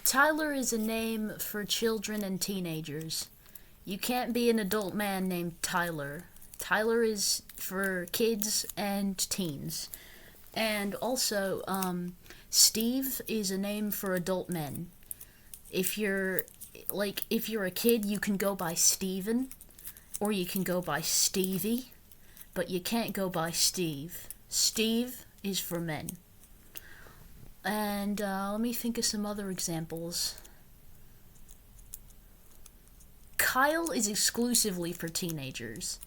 Tyler is a name for children and teenagers. You can't be an adult man named Tyler. Tyler is for kids and teens. And also, Steve is a name for adult men. If you're a kid, you can go by Steven, or you can go by Stevie, but you can't go by Steve. Steve is for men. And let me think of some other examples. Kyle is exclusively for teenagers.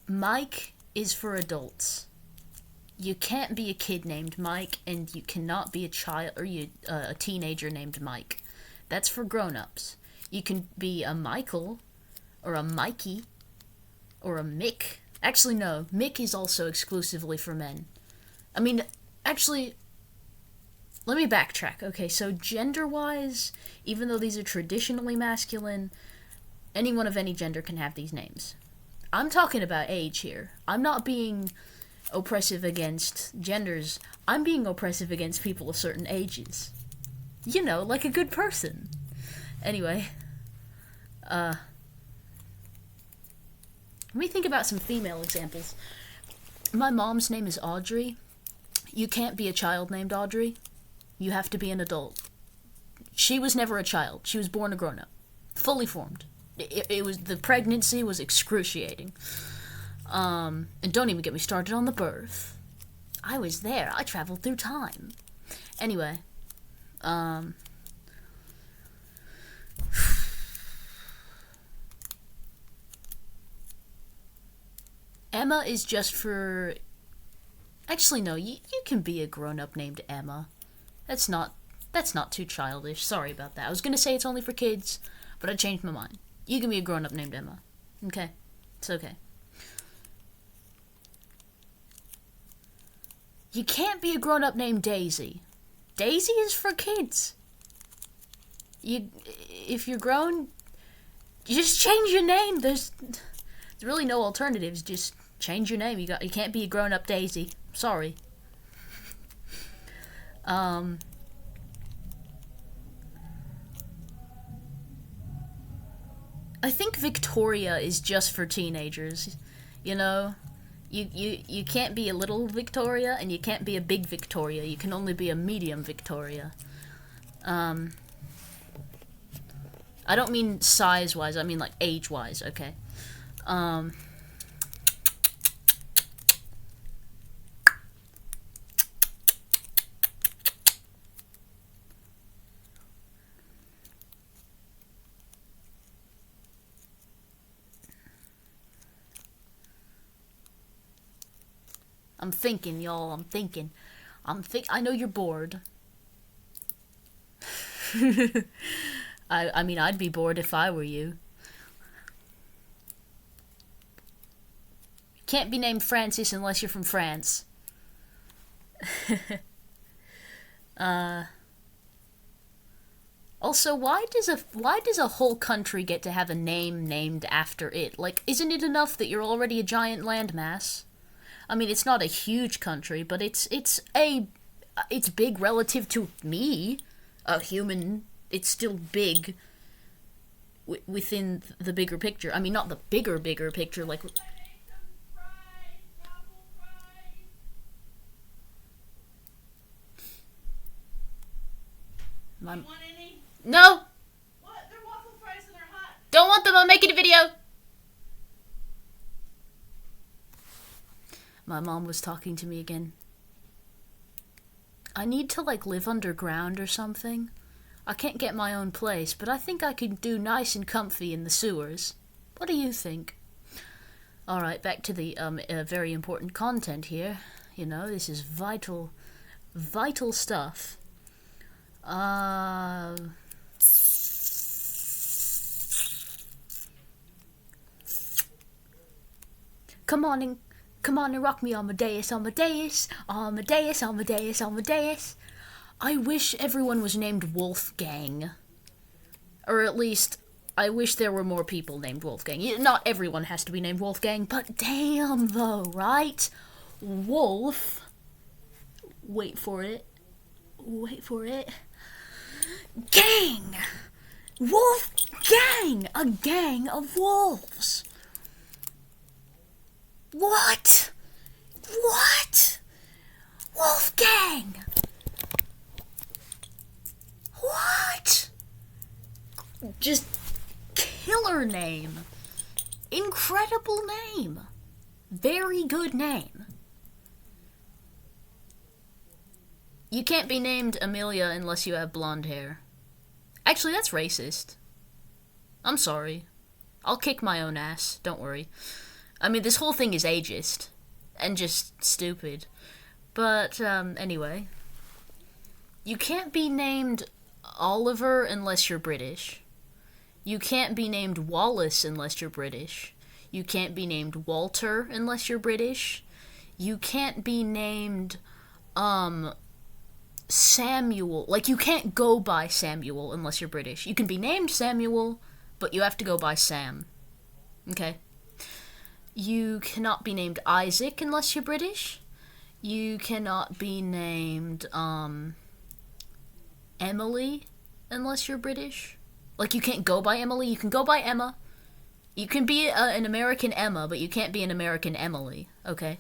Mike is for adults. You can't be a kid named Mike, and you cannot be a teenager named Mike. That's for grown-ups. You can be a Michael, or a Mikey, or a Mick. Actually, no. Mick is also exclusively for men. I mean, actually, let me backtrack. Okay, so gender-wise, even though these are traditionally masculine, anyone of any gender can have these names. I'm talking about age here. I'm not being oppressive against genders. I'm being oppressive against people of certain ages. You know, like a good person. Anyway, let me think about some female examples. My mom's name is Audrey. You can't be a child named Audrey. You have to be an adult. She was never a child. She was born a grown-up. Fully formed. The pregnancy was excruciating. And don't even get me started on the birth. I was there. I traveled through time. Anyway, Emma is just for... Actually, no, you can be a grown-up named Emma. That's not too childish. Sorry about that. I was gonna say it's only for kids, but I changed my mind. You can be a grown-up named Emma. Okay? It's okay. You can't be a grown-up named Daisy. Daisy is for kids. If you're grown, you just change your name. There's really no alternatives. Just change your name. You can't be a grown-up Daisy. Sorry. I think Victoria is just for teenagers. You know? You can't be a little Victoria, and you can't be a big Victoria. You can only be a medium Victoria. I don't mean size-wise, I mean like age-wise, okay? I'm thinking, y'all. I'm thinking. I know you're bored. I mean, I'd be bored if I were you. You can't be named Francis unless you're from France. Also, why does a whole country get to have a name named after it? Like, isn't it enough that you're already a giant landmass? I mean, it's not a huge country, but it's big relative to me, a human. It's still big within the bigger picture. I mean, not the bigger picture, like... You want any? No! What? They're waffle fries and they're hot. Don't want them, I'm making a video! My mom was talking to me again. I need to, like, live underground or something. I can't get my own place, but I think I could do nice and comfy in the sewers. What do you think? Alright, back to the, very important content here. You know, this is vital stuff. Come on and rock me, Amadeus, Amadeus, Amadeus, Amadeus, Amadeus. I wish everyone was named Wolfgang. Or at least, I wish there were more people named Wolfgang. Not everyone has to be named Wolfgang, but damn though, right? Wolf. Wait for it. Wait for it. Gang! Wolf gang! A gang of wolves! What? What? Wolfgang! What? Just killer name. Incredible name. Very good name. You can't be named Amelia unless you have blonde hair. Actually, that's racist. I'm sorry. I'll kick my own ass, don't worry. I mean, this whole thing is ageist. And just stupid. But, anyway. You can't be named Oliver unless you're British. You can't be named Wallace unless you're British. You can't be named Walter unless you're British. You can't be named, Samuel. Like, you can't go by Samuel unless you're British. You can be named Samuel, but you have to go by Sam. Okay? You cannot be named Isaac unless you're British. You cannot be named, Emily unless you're British. Like, you can't go by Emily. You can go by Emma. You can be an American Emma, but you can't be an American Emily. Okay?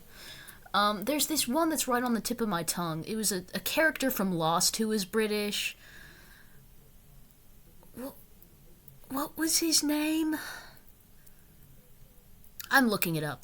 There's this one that's right on the tip of my tongue. It was a character from Lost who was British. What was his name? I'm looking it up.